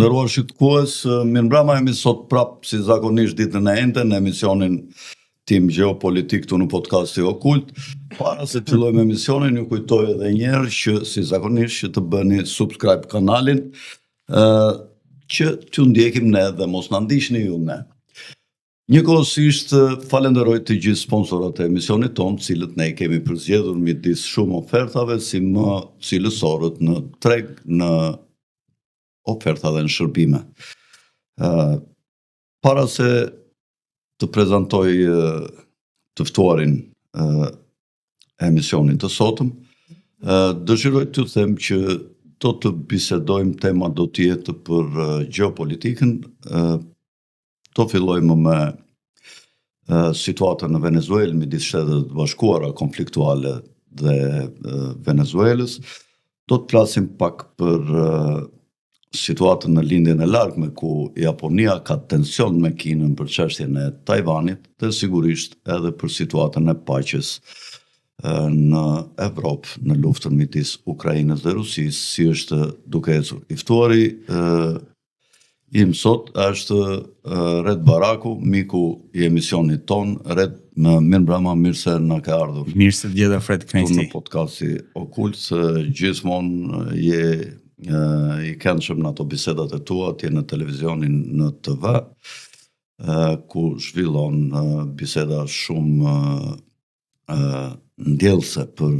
Nderuar shikues, mirëmbrëma, jemi sot prap si zakonisht ditën e ente në emisionin tim Gjeopolitik këtu në podcasti Okult. Para se të fillojmë emisionin, ju kujtoj edhe një herë që si zakonisht që të bëni subscribe kanalin, që t'ju ndjekim ne dhe mos na ndiqni ju ne. Njëkohësisht falenderoj të gjithë sponsorët e emisionit tonë, cilët ne kemi përzgjedhur midis shumë ofertave si më cilësorët në treg, në oferta dhe në shërbime. Para se të prezantoj të ftuarin e emisionit të sotëm, dëshiroj të them që do të bisedojmë, tema do të jetë për gjeopolitikën. Do fillojmë me situatën në Venezuelë midis Shtetet e Bashkuara konfliktuale dhe Venezuelës. Do të flasim pak për situatën në lindjen e largme ku Japonia ka tension me Kinën për çështjen e Tajvanit dhe sigurisht edhe për situatën e paqes në Evropë në luftën midis Ukrainës dhe Rusisë, si është duke ecur. I ftuari im sot është Red Baraku, miku i emisionit ton. Red, mirëmbrëma, mirë se na ka ardhur. Mirë se t'gjeta Fred, kënaqësi. Në podcasti Okult, gjithmonë je i këndshëm në ato bisedat e tua, atje në televizionin në TV, ku zhvillon biseda shumë ndjellëse për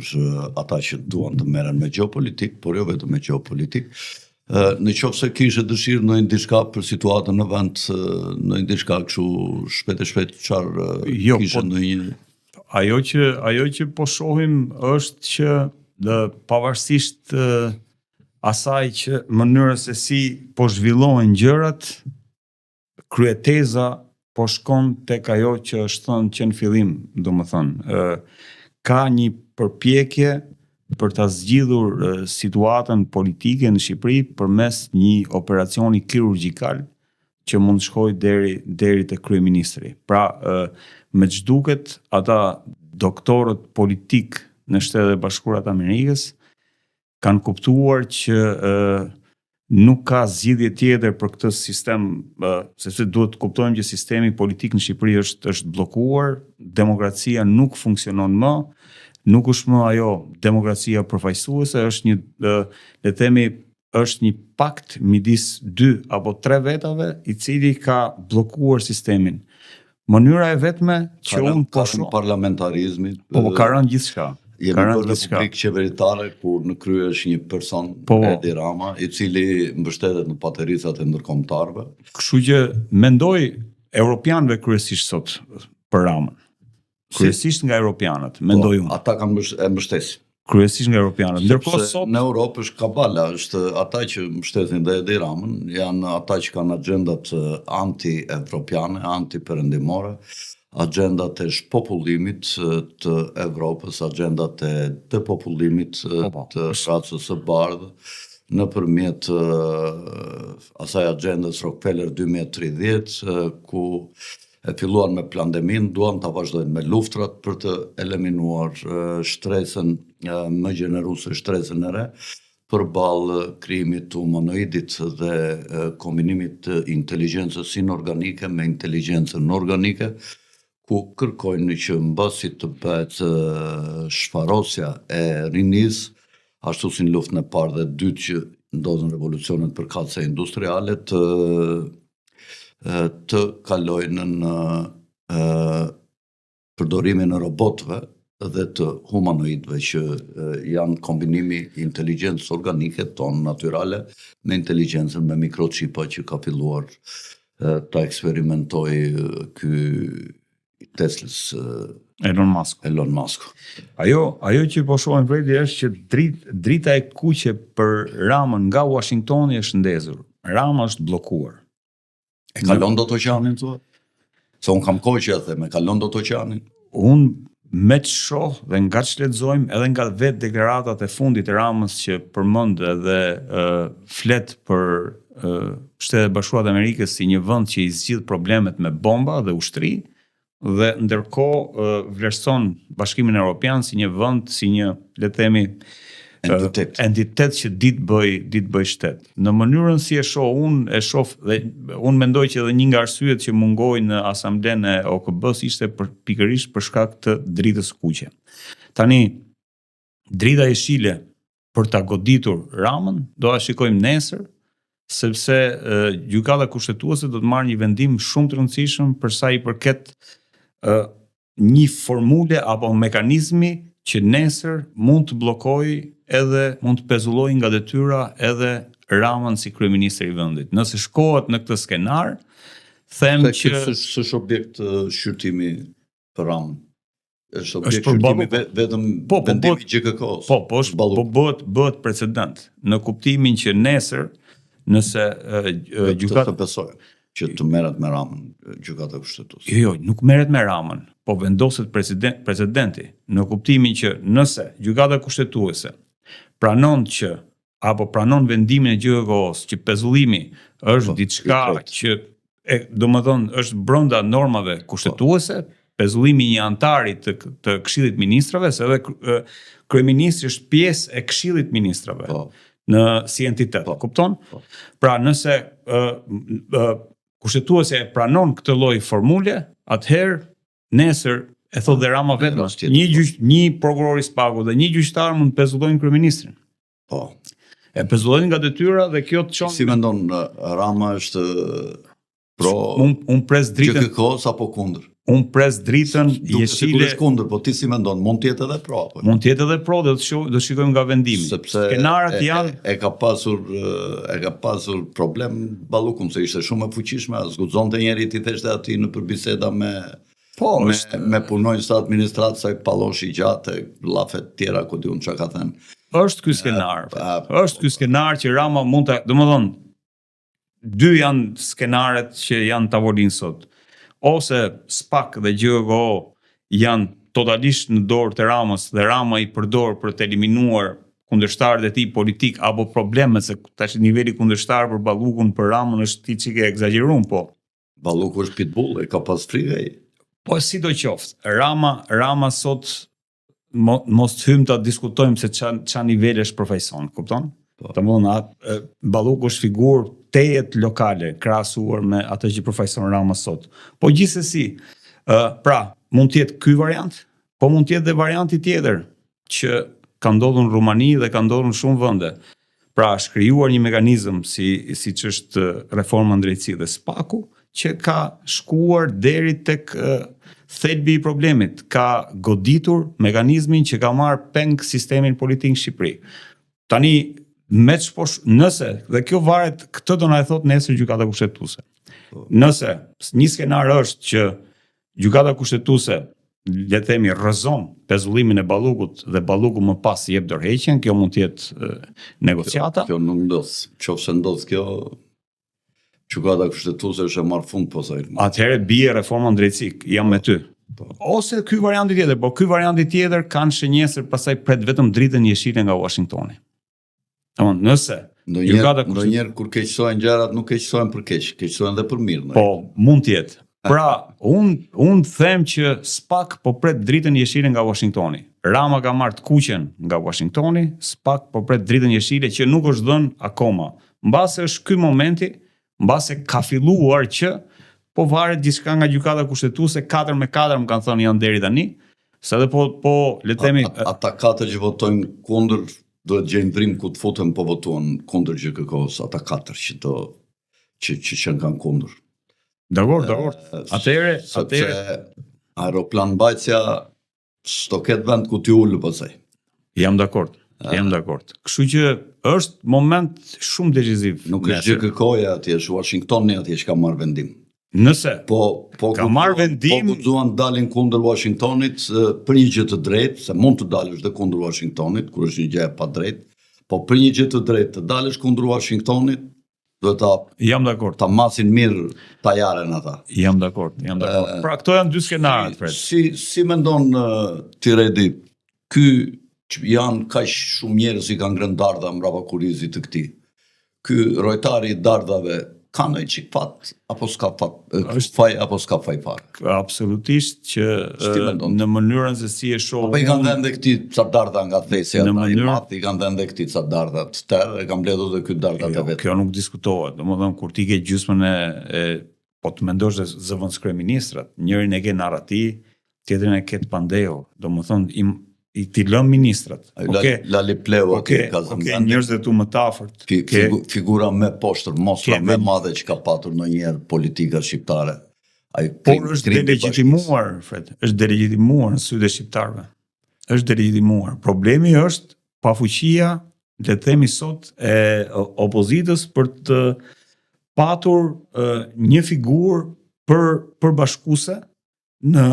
ata që duan të merren me gjeopolitik, por jo vetëm me gjeopolitik. Në qoftë se kishe dëshirë ndonjë diçka për situatën në vend, ndonjë diçka kështu shpejt çfarë kishe ndonjë. Ajo që po shohim është që pavarësisht asaj që mënyra se si po zhvillohen gjërat, kryeteza po shkon tek ajo që është thënë që në fillim, domethënë, ka një përpjekje për ta zgjidhur situatën politike në Shqipëri përmes një operacioni kirurgjikal që mund të shkojë deri te kryeministri. Pra, me ç'duket, ata doktorët politik në Shtetet e Bashkuara të Amerikës kanë kuptuar që nuk ka zgjidhje tjetër për këtë sistem, sepse duhet të kuptojmë që sistemi politik në Shqipëri është bllokuar, demokracia nuk funksionon më, nuk është më ajo demokracia përfaqësuese, është një, le të themi, është një pakt midis 2 apo 3 vetave i cili ka bllokuar sistemin. Mënyra e vetme që unë po shoh parlamentarizmit, po ka rënë gjithçka. Jemi për republikë qeveritare ku në krye është një person, Edi Rama, i cili mbështetet në patericat e ndërkombëtarëve. Kështu që mendoj europianëve kryesisht sot për Ramën. Kryesisht nga europianët, mendoj unë. Ata kanë mbështesin. Kryesisht nga europianët. Ndërkohë sot në Europë është kabala, është ata që mbështesin dhe Edi Ramën, janë ata që kanë agjendat anti-evropiane, anti-perëndimore, agjendat e shpopullimit të Evropës, agjendat e depopullimit të racës së bardhë, nëpërmjet asaj agjendës Rockefeller 2030, ku e filluan me pandemin, duan ta vazhdojnë me luftrat për të eliminuar shtresën më gjeneruese, shtresën e re, përballë krijimit të humanoidit dhe kombinimit të inteligjencës inorganike me inteligjencën organike, ku kërkojnë që mbasi të bëhet shfarosja e rinisë, ashtu si në luftën e parë dhe dytë që ndodhen revolucionet përkatëse industriale, të kalojnë në përdorimin e robotëve dhe të humanoidëve që janë kombinimi inteligjencës organike tonë natyrale me inteligjencën me mikrochipa që ka filluar ta eksperimentoj ky Teslës Elon Musk. Ajo që po shohim Fredi është që drita e kuqe për Ramën nga Washingtoni është ndezur. Rama është bllokuar. E kalon dot oqeanin thua? Se unë kam kohë që them, e kalon dot oqeanin? Unë me që shoh dhe nga që lexojmë edhe nga vetë deklaratat e fundit e Ramës që përmend edhe flet për Shtetet e Bashkuara të Amerikës si një vend që i zgjidh problemet me bomba dhe ushtri, dhe ndërkohë vlerëson Bashkimin Evropian si një vend, si një, le të themi, entitet që ditë bëj shtet. Në mënyrën si e shoh unë, dhe unë mendoj që edhe një nga arsyet që mungoi në asamblenë e OKB-s ishte pikërisht për shkak të dritës kuqe. Tani drita jeshile për ta goditur Ramën do ta shikojmë nesër, sepse gjykata kushtetuese do të marrë një vendim shumë të rëndësishëm për sa i përket një formule apo mekanizmi që nesër mund të blokojë edhe mund të pezullojë nga detyra edhe Ramën si kryeministër i vendit. Nëse shkohet në këtë skenar, them që s'është objekt shqyrtimi për Ramën. Është objekt për shqyrtimi vetëm vendimi GKK-s. Bëhet precedent në kuptimin që nesër nëse gjykata besojë që të merret me Ramën gjykata kushtetuese. Jo, nuk merret me Ramën, po vendoset precedenti në kuptimin që nëse gjykata kushtetuese pranon vendimin e GKK-s që pezullimi është diçka që domethënë është brenda normave kushtetuese, pezullimi i një antari të Këshillit Ministrave, se edhe kryeministri është pjesë e Këshillit Ministrave si entitet, kupton? Pra nëse kushtetuesja e pranon këtë lloj formule, atëherë nesër e thot dhe Rama vetëm, një prokuror i SPAK-ut dhe një gjyqtar mund të pezullojnë kryeministrin. Po. E pezullojnë nga detyra dhe kjo të çon. Si mendon Rama është pro un pres dritën GKK-s apo kundër? Un pres dritën jeshile kundër, po ti si mendon, mund të jetë edhe pro apo? Mund të jetë edhe pro, do të shikojmë nga vendimi. Sepse skenarat janë e ka pasur problem Ballukun se ishte shumë e fuqishme, zguxonte njëri ti theshte aty në përbiseda me punonjës të administratës saj palloshi gjatë, llafet tjera ku diun çka ka thënë. Është ky skenar. Është ky skenar që Rama mund ta, domethënë, dy janë skenaret që janë tavolinë sot. Ose SPAK dhe GKK janë totalisht në dorë të Ramës dhe Rama i përdor për të eliminuar kundërshtarët e tij politik apo problemet, se tash niveli kundërshtar për Ballukun për Ramën është ti çike egzageruar, po. Balluku është pitbull, e ka pas frikë. Po sidoqoftë, Rama sot mos hym ta diskutojmë se ç'a nivelesh përfaqëson, kupton? Domthonë Balluku është figurë tejet lokale krahasuar me atë që përfaqëson Rama sot. Po gjithsesi, pra, mund të jetë ky variant, po mund të jetë dhe varianti tjetër që ka ndodhur në Rumani dhe ka ndodhur në shumë vende. Pra, është krijuar një mekanizëm siç është reforma në drejtësi dhe SPAK-u, që ka shkuar deri tek thelbi i problemit, ka goditur mekanizmin që ka marrë peng sistemin politik në Shqipëri. Tani nëse, dhe kjo varet, këtë do na e thot nesër gjykata kushtetuese. Nëse një skenar është që gjykata kushtetuese, le të themi, rrëzon pezullimin e Ballukut dhe Balluku më pas jep dorëheqjen, kjo mund të jetë negociata. Kjo nuk ndodh. Nëse ndodh kjo, gjykata kushtetuese është e marrë fund posoj. Atëherë bie reforma në drejtësi, jam me ty. Ose ky varianti tjetër, po ky varianti tjetër kanë shënjesër pastaj pret vetëm dritën jeshile nga Washingtoni. Nëse ndonjëherë kur keqësohen gjërat nuk keqësohen për keq, keqësohen dhe për mirë. Po, mund të jetë. Pra, unë them që SPAK po pret dritën jeshile nga Washingtoni. Rama ka marrë të kuqen nga Washingtoni, SPAK po pret dritën jeshile që nuk është dhënë akoma. Mbase është ky momenti, mbase ka filluar që po varet gjithçka nga gjykata kushtetuese, 4-4 më kanë thënë janë deri tani, se edhe po le të themi ata 4 që votojnë kundër duhet gjejnë vrim ku të futen po votuan kundër GKK-s, ata 4 që kanë kundër. Dakor. Atëherë aeroplan mbajtja s'do ketë vend ku t'i ulë pastaj. Jam dakord. Kështu që është moment shumë decisiv. Nuk është GKK-ja atje, është Washingtoni atje që ka marrë vendim. Nëse ka marrë vendim, po guxuan dalin kundër Washingtonit për një gjë të drejtë, se mund të dalësh dhe kundër Washingtonit, kur është një gjë e padrejtë, po për një gjë të drejtë të dalësh kundër Washingtonit, duhet ta masin mirë tajaren ata. Jam dakord. Pra këto janë dy skenaret, Fred. Si mendon ti Redi, ky janë kaq shumë njerëz që kanë ngrënë darda mbrapa kurrizit të këtij. Ky rojtari i dardhave ka ndonjë çik fat apo s'ka fat, faj apo s'ka faj fare. Absolutisht që në mënyrën se si e shoh. Po i kanë dhënë edhe këtij ca darda nga thesja, i madh i kanë dhënë edhe këtij ca darda të tërë, e kanë mbledhur edhe ky dardat e vet. Kjo nuk diskutohet. Domethënë kur ti ke gjysmën e po të mendosh se zëvendës kryeministrat, njërin e ke Narati, tjetrin e ke Pandeo. Domethënë i ti lëm ministrat. Lali Pleu ka zëmbën. Njerëz të tu më të afërt. Figura më poshtër, mostra më madhe që ka patur ndonjëherë politika shqiptare. Por është delegitimuar, Fred, është delegitimuar në sytë e shqiptarëve. Është delegitimuar. Problemi është pafuqia, le të themi sot, e opozitës për të patur një figurë përbashkuese në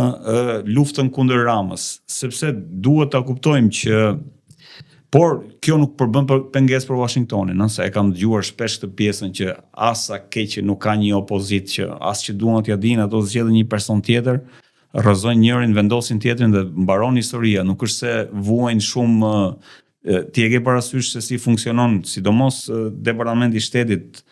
luftën kundër Ramës, sepse duhet ta kuptojmë që por kjo nuk përbën pengesë për Washingtonin, nëse e kam dëgjuar shpesh këtë pjesën që asa keq nuk ka një opozit që as që duan t'ja dinë ato zgjedhin një person tjetër, rrëzojnë njërin, vendosin tjetrin dhe mbaron historia, nuk është se vuajnë shumë ti e ke parasysh se si funksionon, sidomos Departamenti i Shtetit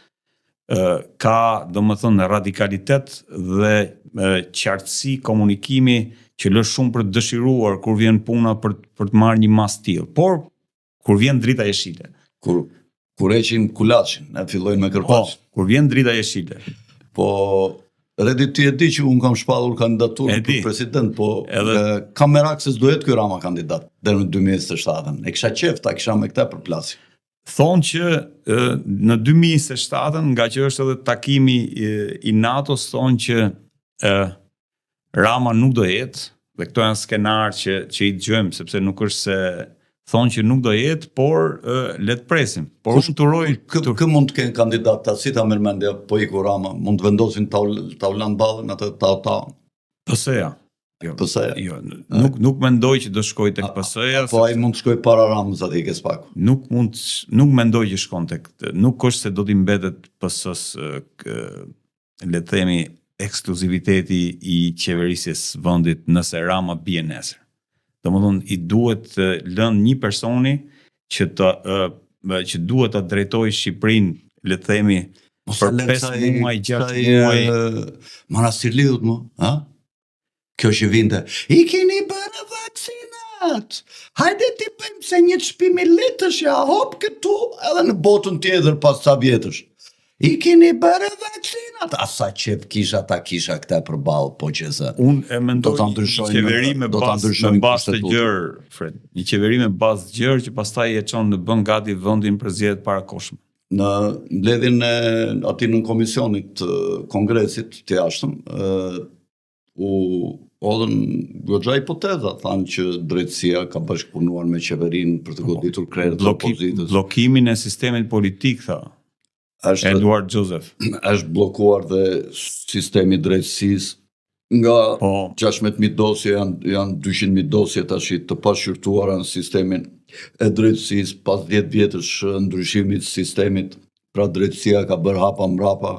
ka domethënë radikalitet dhe qartësi komunikimi që lë shumë për të dëshiruar kur vjen puna për të marrë një mas tillë. Por kur vjen drita jeshile, kur heqin kulaçin, e fillojnë me kërpaç. Kur vjen drita jeshile. Po Redi ti e di që unë kam shpallur kandidaturën për president, po kam merak se s'duhet ky Rama kandidat deri në 2027. E kisha qejf ta kisha me këtë përplasje. Thonë që në 2027, nga që është edhe takimi i NATO-s, thonë që Rama nuk do jetë, dhe këto janë skenar që i dëgjojmë, sepse nuk është se thonë që nuk do jetë, por le të presim. Por unë turoj... Kë mund të kenë kandidat, si ta mërmendja, po iku Rama, mund të vendosin taulan ballën atë ta. PS-ja. PS-ja. Jo, nuk mendoj që do shkoj tek PS-ja. Po ai mund të shkoj para Ramës aty ke spaku. Nuk mendoj që shkon tek. Nuk është se do t'i mbetet PS-s le të themi ekskluziviteti i qeverisjes vendit nëse Rama bie nesër. Domethënë i duhet lënë një personi që duhet ta drejtojë Shqipërinë, le të themi për 5 muaj, 6 muaj. Manastirliut më, ha? Kjo që vinte, i keni bërë vaksinat, hajde ti bëjmë se një çpimi litësh ja hop këtu edhe në botën tjetër pas sa vjetësh. I keni bërë vaksinat, asa qep kisha këta përballë, po që se. Unë e mendoj një qeveri me bazë të gjërë, Fred. Një qeveri me bazë të gjërë që pastaj e çon në bën gati vendin për zgjedhjet parakoshme. Në mbledhjen e aty në komisionit të Kongresit të jashtëm, u odhën goxha hipoteza, thanë që drejtësia ka bashkëpunuar me qeverinë për të goditur krerët e opozitës. Bllokimin e sistemit politik, tha Eduard Joseph. Është bllokuar dhe sistemi drejtësisë nga 16.000 dosje janë 200.000 dosje tash të pashqyrtuara në sistemin e drejtësisë pas 10 vjetësh ndryshimit të sistemit. Pra drejtësia ka bërë hapa mbrapa.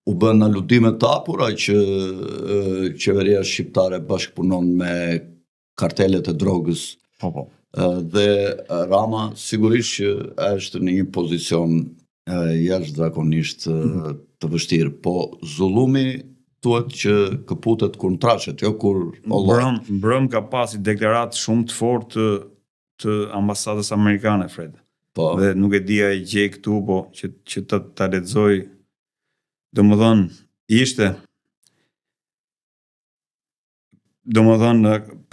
U bën aludime të hapura që qeveria shqiptare bashkëpunon me kartelet e drogës. Dhe Rama sigurisht që është në një pozicion jashtëzakonisht të vështirë, po zullumi thuhet që këputet kur trashet, jo kur Mbrëm ka pasi deklaratë shumë të fortë të ambasadës amerikane, Fred. Dhe nuk e dia i gjej këtu, po që ta lexoj. Domethënë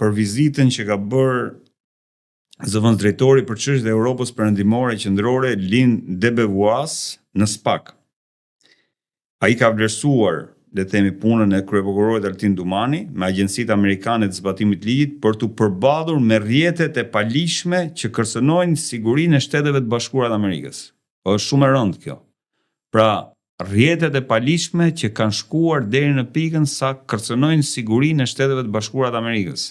për vizitën që ka bërë zëvendës drejtori për çështjet e Europës Perëndimore Qendrore Lin Debevoise në SPAK. Ai ka vlerësuar, le të themi, punën e kryeprokurorit Altin Dumani me agjencitë amerikane të zbatimit të ligjit për të përballur me rrjetet e palishme që kërcënojnë sigurinë e Shteteve të Bashkuara të Amerikës. Është shumë e rëndë kjo. Pra, rrjetet e palishme që kanë shkuar deri në pikën sa kërcënojnë sigurinë e Shteteve të Bashkuara të Amerikës.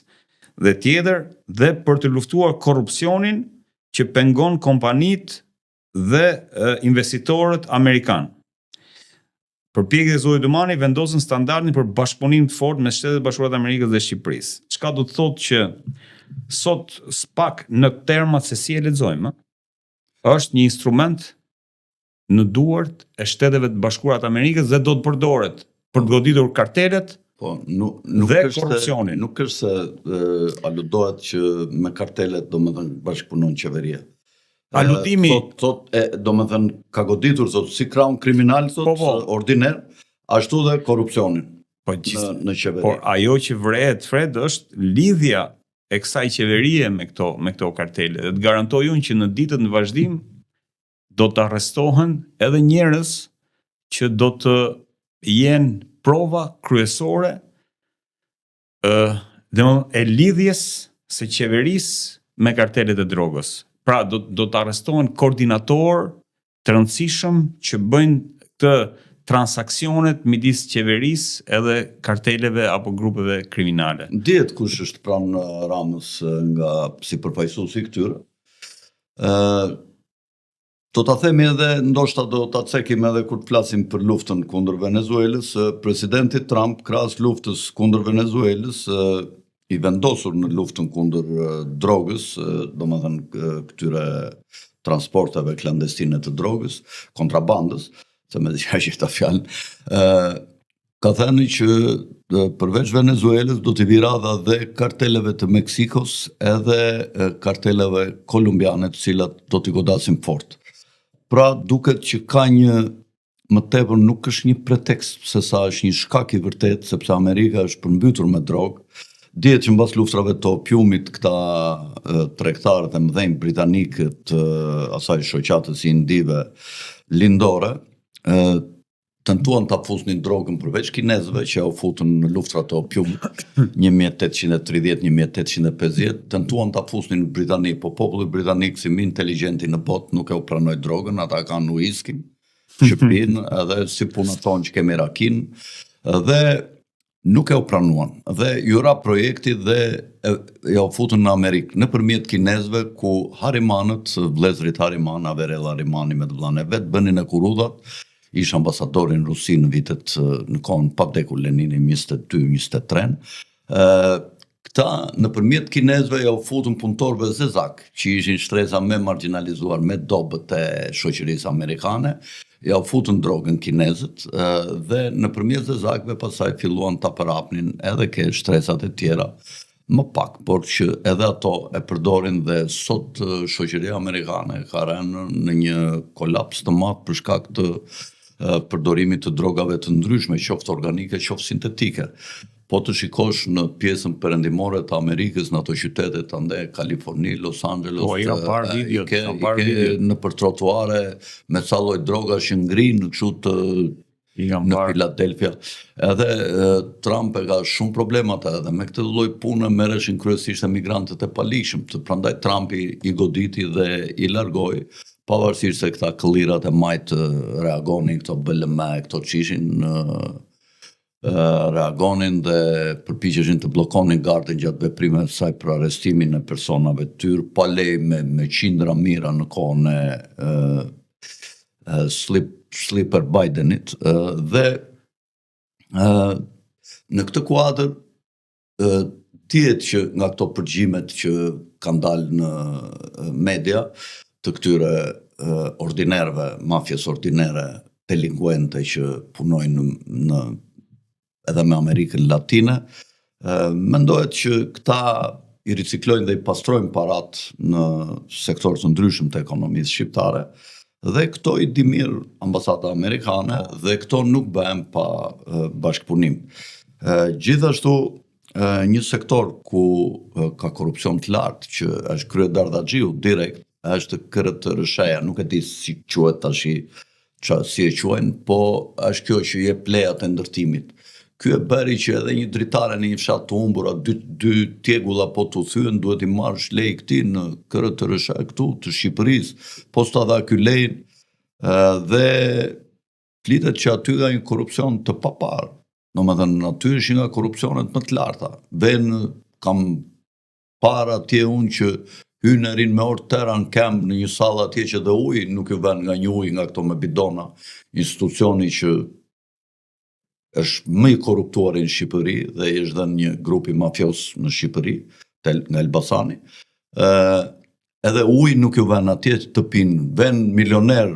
Dhe tjetër, dhe për të luftuar korrupsionin që pengon kompanitë dhe investitorët amerikanë. Përpjekjet e Zotit Dumani vendosën standardin për bashkëpunim të fortë me Shtetet e Bashkuara të Amerikës dhe Shqipërisë. Çka do të thotë që sot SPAK në termat se si e lexojmë, është një instrument në duart e Shteteve të Bashkuara të Amerikës dhe do të përdoret për të goditur kartelet Po, nuk dhe është korrupsionin. nuk është se aludohet që me kartelet domethënë bashkëpunon qeveria. Aludimi Domethënë ka goditur si krahun kriminal ordiner, ashtu dhe korrupsionin në qeveri. Por ajo që vrehet Fred është lidhja e kësaj qeverie me këto kartele. Dhe të garantoj unë që në ditët në vazhdim do të arrestohen edhe njerëz që do të jenë prova kryesore e lidhjes së qeverisë me kartelet e drogës. Pra do të arrestohen koordinator të rëndësishëm që bëjnë këtë transaksionet midis qeverisë edhe karteleve apo grupeve kriminale. Dihet kush është pranë Ramës nga si përfaqësuesi këtyre. Do ta themi edhe, ndoshta do ta cekim edhe kur të flasim për luftën kundër Venezuelës, presidenti Trump krahas luftës kundër Venezuelës, i vendosur në luftën kundër drogës, domethënë këtyre transporteve klandestine të drogës, kontrabandës, se me dishaj ta fjalë, ka thënë që përveç Venezuelës do t'i vi radha dhe karteleve të Meksikos edhe karteleve kolumbiane të cilat do t'i godasin fort. Pra duket që ka më tepër nuk është një pretekst se sa është një shkak i vërtet, sepse Amerika është përmbytur me drogë. Dihet që mbas luftrave të opiumit këta tregtarët e mëdhenj britanikë të asaj shoqatës indive lindore tentuan ta fusnin drogën përveç kinezëve që u futën në luftrat e opiumit 1830-1850, tentuan ta fusnin në Britani, po populli britanik si më inteligjenti në botë nuk e u pranoi drogën, ata kanë uiskin, Shqipërinë, edhe si punët tonë që kemi rakin, dhe nuk e u pranuan. Dhe jura projekti dhe ja u futën në Amerikë nëpërmjet kinezëve ku Harimanët, vëllezërit Hariman, Averell Harimani me të vëllain e vet, bënin e kurudhat, ishte ambasadori në Rusi në vitet në kohën pa vdekur Lenini 22-23. Këta nëpërmjet kinezëve ja u futën punëtorëve zezak, që ishin shtresa më marginalizuar me dobët e shoqërisë amerikane, ja u futën drogën kinezët dhe nëpërmjet zezakëve pastaj filluan ta përhapnin edhe ke shtresat e tjera më pak, por që edhe ato e përdorin dhe sot shoqëria amerikane ka rënë në një kolaps të madh për shkak të përdorimit të drogave të ndryshme, qoftë organike, qoftë sintetike. Po të shikosh në pjesën perëndimore të Amerikës, në ato qytetet ande Kaliforni, Los Angeles, në për trotuare me ca lloj drogash që ngrinë kështu të në Philadelphia. Edhe Trump e ka shumë problemat edhe me këtë lloj pune merreshin kryesisht emigrantët e palikshëm, prandaj Trumpi i goditi dhe i largoi, pavarësisht se këta këllirat e majt reagonin, këto BLM, këto qishin reagonin dhe përpiqeshin të bllokonin gardën gjatë veprimeve të saj për arrestimin e personave të tyre, pa lejë me qindra mira në kohën e Sleeper Bidenit, dhe në këtë kuadër dihet që nga këto përgjimet që kanë dalë në media të këtyre ordinerëve, mafjes ordinere, delinkuente që punojnë edhe me Amerikën Latine, mendohet që këta i riciklojnë dhe i pastrojnë parat në sektor të ndryshëm të ekonomisë shqiptare, dhe këto i di mirë ambasada amerikane dhe këto nuk bëhen pa bashkëpunim. Gjithashtu, një sektor ku ka korrupsion të lartë, që është krye Dardhaxhiu direkt, është KRTRSH-ja, nuk e di si quhet tash, si e quajnë, po është kjo që jep lejat e ndërtimit. Ky e bëri që edhe një dritare në një fshat të humbur, dy tjegulla po të thyen, duhet i marrësh lej këtij në KRTRSH këtu të Shqipërisë, po s'ta dha ky lejin, dhe flitet që aty ka një korrupsion të papar. Domethënë aty është nga korrupsionet më të larta. Kam parë atje unë që hyn e rin me orë tëra në kemp në një sallë atje që dhe ujë nuk ju vën nga një ujë nga këto me bidona, institucioni që është më i korruptuar në Shqipëri dhe është dhe një grupi mafios në Shqipëri, nga Elbasani. Edhe ujë nuk ju vën atje të pinë, vën milioner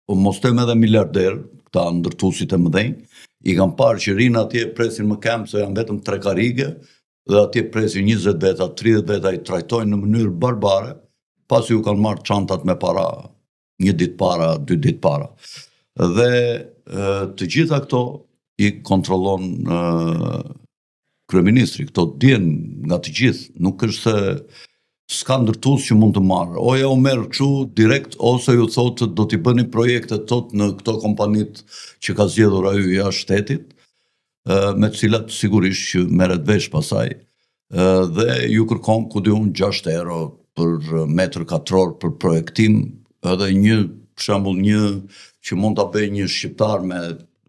mos them edhe miliarder, këta ndërtuesit e mëdhenj, i kam parë që rinë atje presin më kemë se janë vetëm 3 karige, dhe atje presin 20 veta, 30 veta i trajtojnë në mënyrë barbare, pasi ju kanë marrë çantat me para, 1 ditë para, 2 ditë para. Dhe të gjitha këto i kontrollon kryeministri, këto djen nga të gjithë, nuk është se s'ka ndërtues që mund të marrë. O ja u merr kështu direkt, ose ju thotë do t'i bëni projekte tot në këto kompanit që ka zgjedhur ai jashtë shtetit, me të cilat sigurisht që merret vesh pasaj, dhe ju kërkon ku diun 6 euro për metër katror për projektim, edhe për shembull një që mund ta bëjë një shqiptar me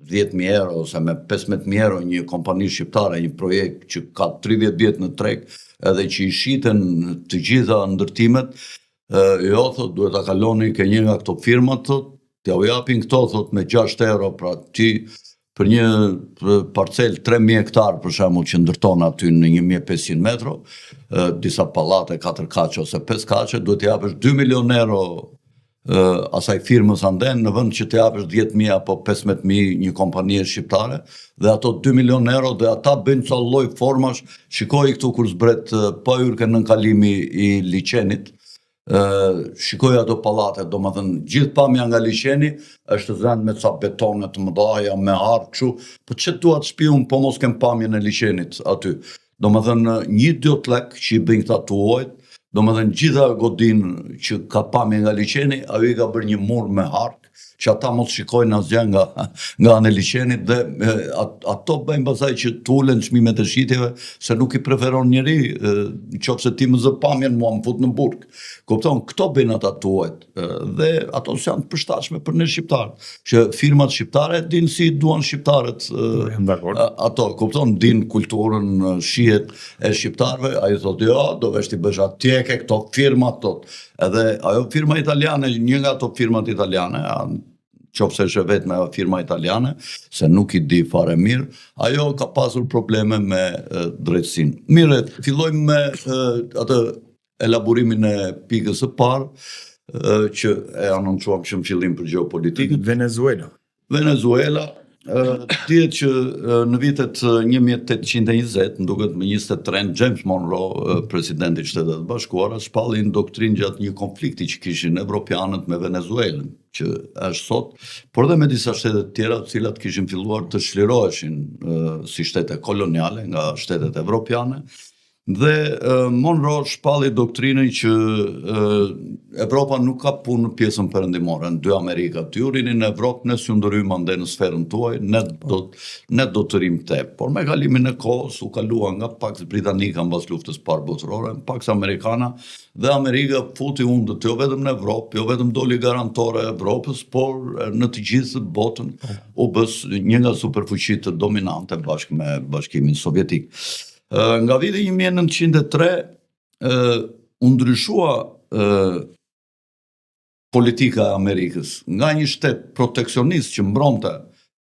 10.000 euro ose me 15.000 euro një kompani shqiptare, një projekt që ka 30 vjet në treg, edhe që i shiten të gjitha ndërtimet, jo, thot, duhet ta kaloni ke një nga këto firmat, thot, t'ja u japin këto, thot, me 6 euro, pra ti për një parcel 3.000 hektar, për shembull, që ndërton aty në 1.500 metro, disa pallate 4 kaçe ose 5 kaçe, duhet t'i japësh 2 milion euro asaj firmës anden, në vend që t'i japësh 10.000 apo 15.000 një kompanie shqiptare, dhe ato 2 milion euro dhe ata bëjnë ca lloj formash, shikoj këtu kur zbret pa hyrë nën kalimi i liçenit, shikoj ato pallate, domethënë gjithë pamja nga liçeni është zënë me ca betone të mëdha, me harë kështu, po çet duat shpiun, po mos kem pamjen e liçenit aty. Domethënë 1-2 lek që i bëjnë këta tuajt, domethënë gjitha godin që ka pamje nga liçeni, ajo i ka bërë një mur me hark, që ata mos shikojnë asgjë nga anë e liçenit, dhe ato bëjnë pastaj që tulen çmimet e shitjeve, se nuk i preferon njeri, nëse ti më zë pamjen, mua më fut në burg. Kupton, këto bëjnë ata tuajt, dhe ato janë të përshtatshme për ne shqiptarët, që firmat shqiptare dinë si duan shqiptarët, ato, kupton, dinë kulturën, shihet e shqiptarëve, ai thotë, jo, do vesh ti bësh atje ke këto firmat tot. Edhe ajo firma italiane, një nga ato firmat italiane, qofse është vetëm ajo firma italiane, se nuk i di fare mirë, ajo ka pasur probleme me drejtësinë. Mire, fillojmë me atë elaborimin e pikës së parë, që e anoncuam që në fillim për gjeopolitikën. Venezuela, dihet që në vitet 1820, më duket më 23, James Monroe, presidenti i Shtetet e Bashkuara, shpalli një doktrinë gjatë një konflikti që kishin evropianët me Venezuelën, që është sot, por dhe me disa shtete tjera, të cilat kishin filluar të çliroheshin si shtete koloniale nga shtetet evropiane. Dhe Monroe shpalli doktrinën që Evropa nuk ka punë në pjesën perëndimore, në 2 Amerika. Të jurini në Evropë, ne s'ju ndërhyjmë ande në sferën tuaj, ne do të rrim te. Por me kalimin e kohës u kalua nga Pax Britanika mbas luftës parë botërore, Pax Amerikana, dhe Amerika futi undët jo vetëm në Evropë, jo vetëm doli garantore e Evropës, por në të gjithë botën u bës një nga superfuqitë dominante bashkë me Bashkimin Sovjetik. Nga viti 1903 u ndryshua politika e Amerikës. Nga një shtet proteksionist që mbronte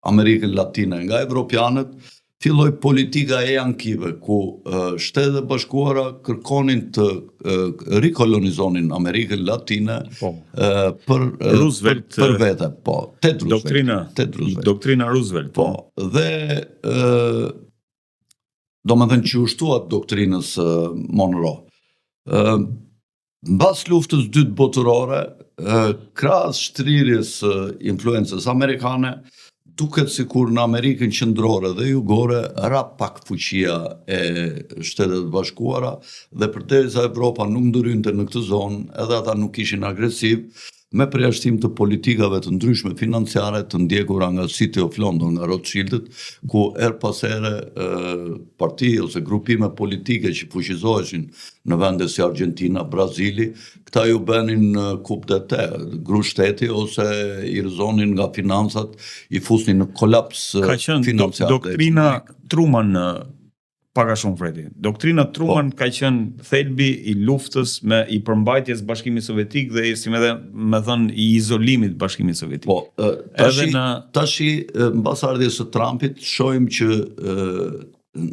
Amerikën Latine nga evropianët, filloi politika e jankive, ku Shtetet e Bashkuara kërkonin të rikolonizonin Amerikën Latine për vete. Po, Doktrina Roosevelt. Po, dhe domethënë që u shtuat doktrinës Monroe. Mbas luftës 2 botërore, krahas shtrirjes influencës amerikane, duket sikur në Amerikën qendrore dhe jugore ra pak fuqia e Shtetet e Bashkuara, dhe përderisa Evropa nuk ndërhynte në këtë zonë, edhe ata nuk ishin agresiv, me përjashtim të politikave të ndryshme financiare të ndjekura nga City of London, nga Rothschildët, ku pas here parti ose grupime politike që fuqizoheshin në vende si Argentina, Brazili, këta ju bënin coup d'etat, gru shteti, ose i rëzonin nga financat, i fusnin në kolaps financiar. Doktrina Truman pak a shumë Fredi. Doktrina Truman ka qenë thelbi i luftës i përmbajtjes Bashkimit Sovjetik dhe si me thënë i izolimit Bashkimit Sovjetik. Po, tashi mbas ardhjes së Trumpit shohim që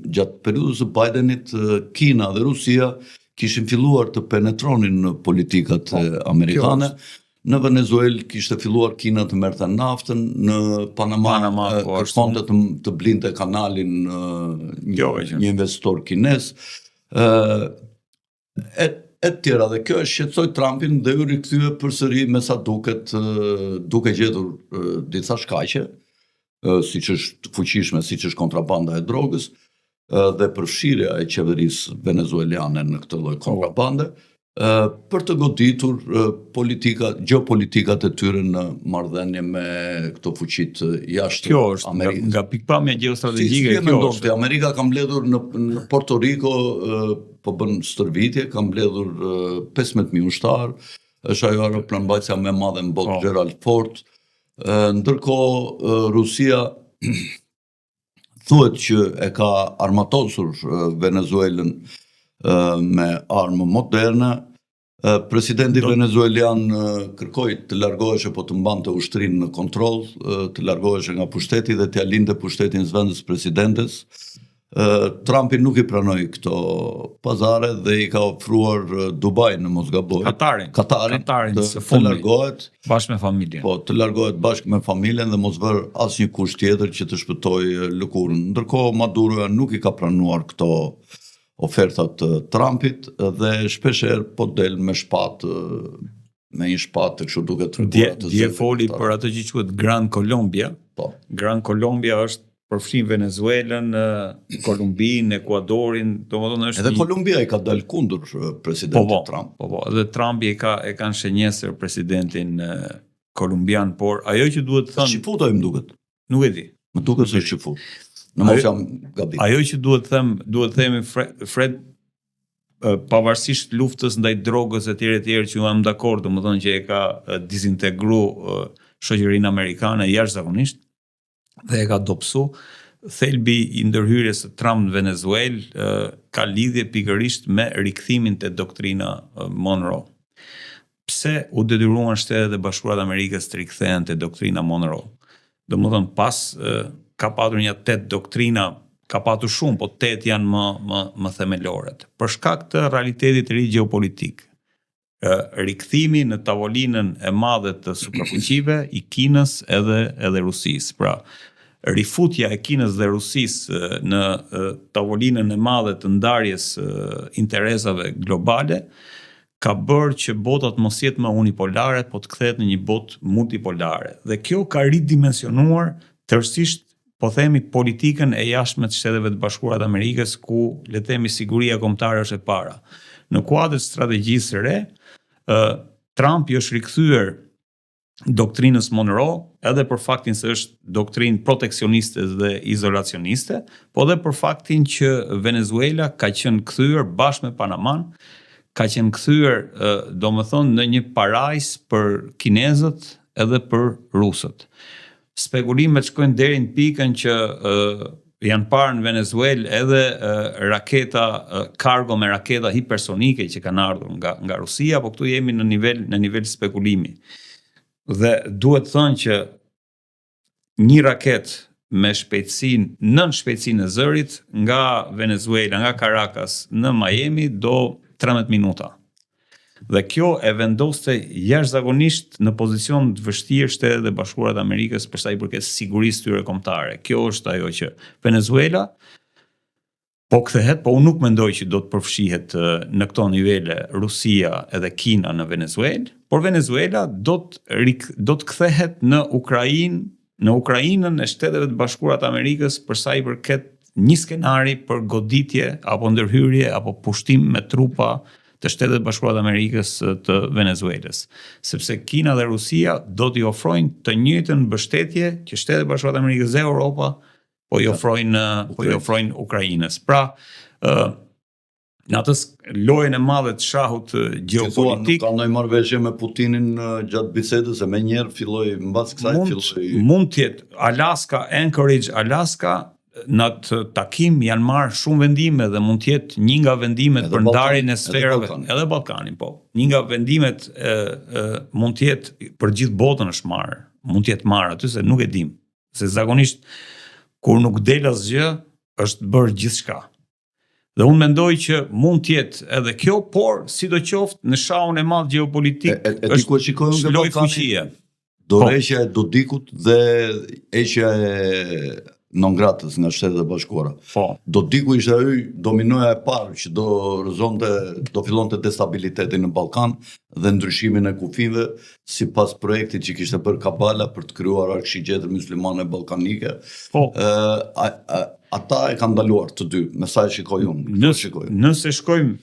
gjatë periudhës së Bidenit Kina dhe Rusia kishin filluar të penetronin në politikat amerikane, në Venezuelë kishte filluar Kina të merrte naftën, në Panama kërkonte të blinte kanalin një investitor kinez. E tjera, dhe kjo e shqetësoi Trumpin dhe u rikthye përsëri me sa duket duke gjetur disa shkaqe, siç është fuqishme, siç është kontrabanda e drogës dhe përfshirja e qeverisë venezueliane në këtë lloj kontrabande, për të goditur geopolitikat e tyre në marrëdhënie me këto fuqitë jashtë Amerikës. Kjo është nga pikpamja gjeostrategjike, kjo është. Amerika ka mbledhur në Porto Rico, po bën stërvitje, ka mbledhur 15.000 ushtar, është ajo aeroplanmbajtja më e madhe në botë, Gerald Ford. Ndërkohë Rusia thuhet që e ka armatosur Venezuelën me armë moderne. Presidenti venezuelian kërkoi të largoheshe, po të mbante ushtrinë në kontroll, të largoheshe nga pushteti dhe t'ia linte pushtetin zëvendës presidentes. Trumpi nuk i pranoi këto pazare dhe i ka ofruar Dubai, në mos gaboj, Katarin të largohet bashkë me familjen. Po, të largohet bashkë me familjen dhe mos vër asnjë kusht tjetër që të shpëtojë lëkurën. Ndërkohë Maduro nuk i ka pranuar këto ofertat të Trumpit dhe shpeshherë po del me shpatë, me një shpatë kështu duke treguar të Dje foli për atë që quhet Gran Colombia. Po. Gran Colombia është përfshin Venezuelën, Kolumbinë, Ekuadorin, domethënë është. Edhe Kolumbia i ka dalë kundër presidentit Trump. Po, dhe Trumpi e ka shenjesër presidentin kolumbian, por ajo që duhet të thënë. Shqiput më duket. Nuk e di. Më duket se shqiput. Në mos jam gabim. Ajo që duhet të themi Fred, pavarësisht luftës ndaj drogës e tjerë që jam dakord, domethënë që e ka dizintegruar shoqërinë amerikane jashtëzakonisht dhe e ka dobësu, thelbi i ndërhyrjes së Trump në Venezuelë ka lidhje pikërisht me rikthimin te doktrina Monroe. Pse u detyruan Shtetet e Bashkuara të Amerikës të rikthehen te doktrina Monroe? Domethënë pas ka patur një 8 doktrina, ka patur shumë, po 8 janë më themeloret. Për shkak të realitetit të ri gjeopolitik, rikthimi në tavolinën e madhe të superfuqive i Kinës edhe Rusisë. Pra, rifutja e Kinës dhe Rusisë në tavolinën e madhe të ndarjes interesave globale ka bërë që botat mos jetë më unipolare, po të kthehet në një botë multipolare. Dhe kjo ka ridimensionuar tërësisht, po themi, politikën e jashtme të Shteteve të Bashkuara të Amerikës, ku le të themi siguria kombëtare është e para. Në kuadër strategjisë së re, Trump i është rikthyer doktrinës Monroe, edhe për faktin se është doktrinë proteksioniste dhe izolacioniste, po edhe për faktin që Venezuela ka qenë kthyer bashkë me Panaman, ka qenë kthyer domethënë në një parajs për kinezët edhe për rusët. Spekulimet shkojnë deri në pikën që janë parë në Venezuelë edhe raketa cargo me raketa hipersonike që kanë ardhur nga Rusia, po këtu jemi në nivel spekulimi. Dhe duhet thënë që një raket me nën shpejtësinë e zërit nga Venezuela, nga Caracas në Miami do 13 minuta. Dhe kjo e vendoste jashtëzakonisht në pozicion të vështirë Shtetet e Bashkuara të Amerikës për sa i përket sigurisë tyre kombëtare. Kjo është ajo që Venezuela po kthehet, po unë nuk mendoj që do të përfshihet në këto nivele Rusia edhe Kina në Venezuelë, por Venezuela do të kthehet në Ukrainën e Shteteve të Bashkuara të Amerikës për sa i përket një skenari për goditje apo ndërhyrje apo pushtim me trupa të Shtetet e Bashkuara të Amerikës të Venezuelës, sepse Kina dhe Rusia do t'i ofrojnë të njëjtën mbështetje që Shtetet e Bashkuara të Amerikës dhe Europa po i ofrojnë Ukrainës. Pra, në atë lojën e madhe të shahut gjeopolitik, ka ndonjë marrëveshje me Putinin gjatë bisedës, e menjëherë filloi mbas kësaj mund të jetë Anchorage, Alaska. Në atë takim janë marrë shumë vendime dhe mund të jetë një nga vendimet për ndarjen e sferave, edhe Ballkanin, po. Një nga vendimet mund të jetë për gjithë botën është marrë, mund të jetë marrë aty se nuk e dim. Se zakonisht kur nuk del asgjë, është bërë gjithçka. Dhe unë mendoj që mund të jetë edhe kjo, por sidoqoftë në shahun e madh gjeopolitik është shikojmë lojë fuqie. Dorëheqja e Dodikut dhe heqja e non gratës nga Shtetet e Bashkuara. Dodiku ishte ai dominoja e parë që do fillonte destabilitetin në Ballkan dhe ndryshimin e kufive sipas projektit që kishte bërë Kabala për të krijuar Arkshigjetër Myslimane Ballkanike. Ata e kanë ndaluar të dy, me sa e shikoj unë. Nëse shkojmë,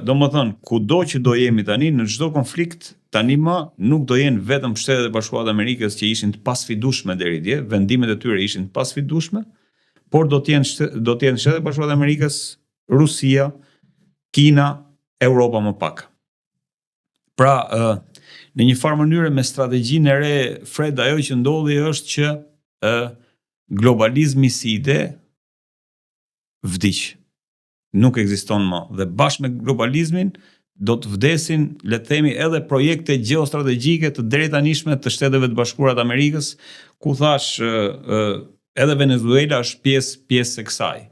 domethënë, kudo që do jemi tani, në çdo konflikt, tani më nuk do jenë vetëm Shtetet e Bashkuara të Amerikës që ishin të pasfidueshme deri dje, vendimet e tyre ishin të pasfidueshme, por do të jenë Shtetet e Bashkuara të Amerikës, Rusia, Kina, Europa më pak. Pra, në një farë mënyrë me strategjinë e re, Fred, ajo që ndodhi është që globalizmi si ide vdiq. Nuk ekziston më. Dhe bashkë me globalizmin do të vdesin, le të themi, edhe projekte gjeostrategjike të drejtanishme të Shteteve të Bashkuara të Amerikës, ku thash edhe Venezuela është pjesë e kësaj.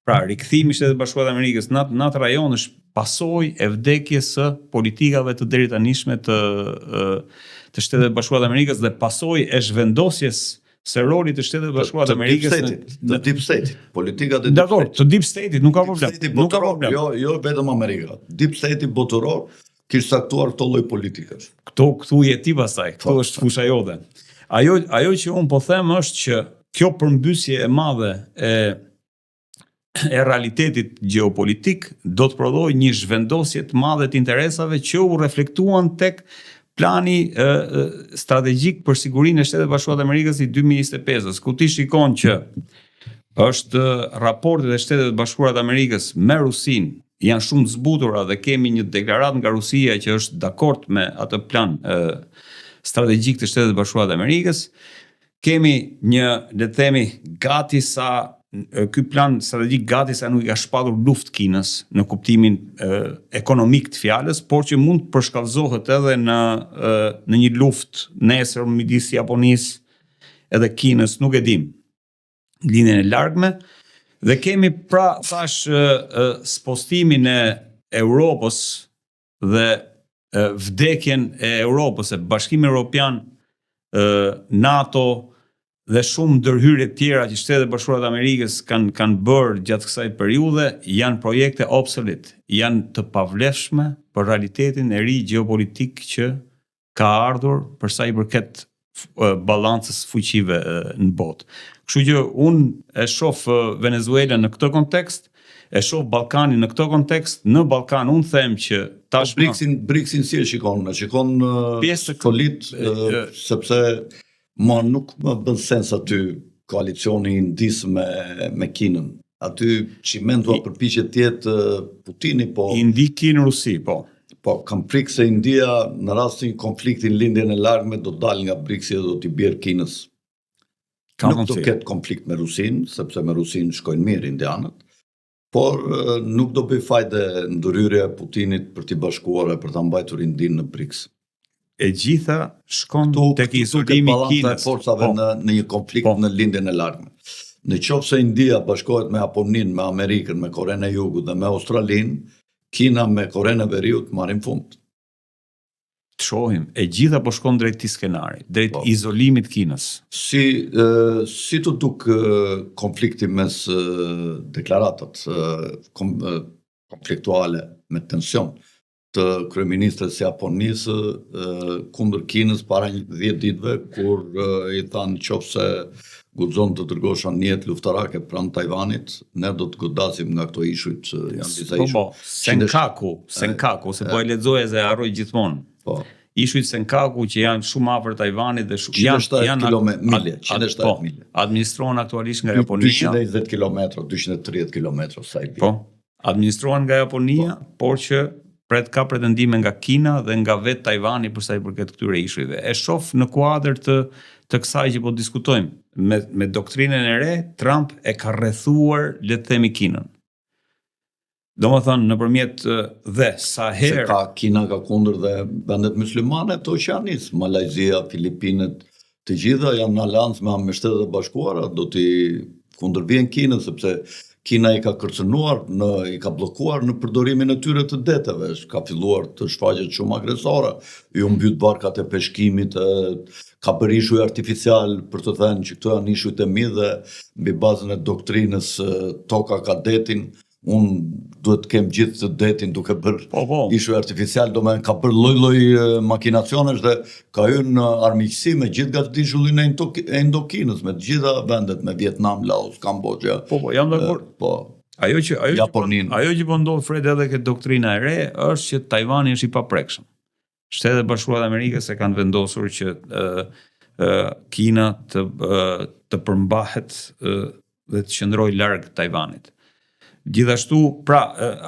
Pra, rikthimi i Shtetit të Bashkuara të Amerikës në atë rajon është pasojë e vdekjes së politikave të drejtanishme të Shtetet të Bashkuara të Amerikës dhe pasojë e zhvendosjes se roli të Shtetet Bashkuara të Amerikës në Deep State, politika e Dakor, të Deep State nuk ka problem. Nuk ka problem. Jo vetëm Amerika. Deep State botëror kishte saktuar këtë lloj politikash. Këtu je ti pastaj. Këtu është fusha jote. Ajo që un po them është që kjo përmbysje e madhe e realitetit gjeopolitik do të prodhojë një zhvendosje të madhe të interesave që u reflektuan tek plani strategjik për sigurinë e Shtetit Bashkuara të Amerikës i 2025-s, ku ti shikon që është raportet e Shtetit Bashkuara të Amerikës me Rusinë janë shumë të zbutura dhe kemi një deklaratë nga Rusia që është dakord me atë plan strategjik të Shtetit Bashkuara të Amerikës. Kemi një, le të themi, gati sa ky plan strategjik gati sa nuk i ka shpatur luftë Kinës në kuptimin ekonomik të fjalës, por që mund të përshkallëzohet edhe në një luftë nesër midis Japonisë edhe Kinës, nuk e dim, linjën e largme. Dhe kemi pra thash spostimin e Europës dhe vdekjen e Europës, e Bashkimi Evropian, NATO dhe shumë ndërhyrje tjera që Shtetet e Bashkuara të Amerikës kanë bërë gjatë kësaj periudhe janë projekte obsolete, janë të pavlefshme për realitetin e ri gjeopolitik që ka ardhur për sa i përket balancës fuqive në botë. Kështu që unë e shoh Venezuela në këtë kontekst, e shoh Ballkanin në këtë kontekst. Në Ballkan unë them që tashmë BRICS-in si e shikon solid sepse nuk më bën sens aty koalicioni i ndis me Kinën. Aty çimendua përpiqet të jetë Putini, po Indi, Kinë, Rusi, po. Po kam frikë se India në rastin konfliktin lindjen e largme do dalë nga BRICS dhe do t'i bjerë Kinës. Nuk do ketë konflikt me Rusin, sepse me Rusin shkojnë mirë indianët, por nuk do bëj fajde ndërhyrja e Putinit për t'i bashkuar e për ta mbajtur Indinë në BRICS. E gjitha shkon tek izolimi i Kinës. Forcave në një konflikt në lindjen e largme. Në qoftë se India bashkohet me Japoninë, me Amerikën, me Korenë e Jugut dhe me Australinë, Kina me Korenë e Veriut marrin fund. Të shohim, e gjitha po shkon drejt këtij skenari, drejt izolimit të Kinës. Si të duk konflikti mes deklaratat konfliktuale me tension të kryeministres së Japonisë kundër Kinës para 10 ditëve, kur i thanë nëse guxon të dërgosh anijet luftarake pranë Tajvanit, ne do të godasim nga këto ishujt, janë disa ishuj. Senkaku, se po e lexoja se harroj gjithmonë. Ishujt Senkaku që janë shumë afër Tajvanit dhe janë 107 milje. Administrohen aktualisht nga Japonia. 220 km, 230 km sa i bie. Po, administrohen nga Japonia, por që ka pretendime nga Kina dhe nga vetë Tajvani për sa i përket këtyre ishujve. E shoh në kuadër të kësaj që po diskutojmë, me doktrinën e re, Trump e ka rrethuar, le të themi, Kinën. Domethënë nëpërmjet dhe sa herë Kina ka kundër dhe vendet myslimane të oqeanisë, Malajzia, Filipinet, të gjitha janë në aleancë me Shtetet e Bashkuara, do t'i kundërvijnë Kinën sepse Kina i ka kërcënuar, i ka bllokuar në përdorimin e tyre të deteve, ka filluar të shfaqet shumë agresore, ju mbyt barkat e peshkimit, ka bërë ishuj artificial për të thënë që këto janë ishujt e mi dhe mbi bazën e doktrinës toka ka detin, unë duhet të kem gjithë të detin duke bërë ishuj artificial, do me ka bërë lloj makinacionesh dhe ka hyrë në armiqësi me gjithë gatishullin e Indokinës, me të gjitha vendet, me Vietnam, Laos, Kambodja. Jam dakord. Ajo që po ndodh Fred edhe këtë doktrina e re është që Tajvani është i paprekshëm. Shtetet Bashkuara të Amerikës e kanë vendosur që Kina të përmbahet dhe të qëndrojë larg Tajvanit. Gjithashtu, pra,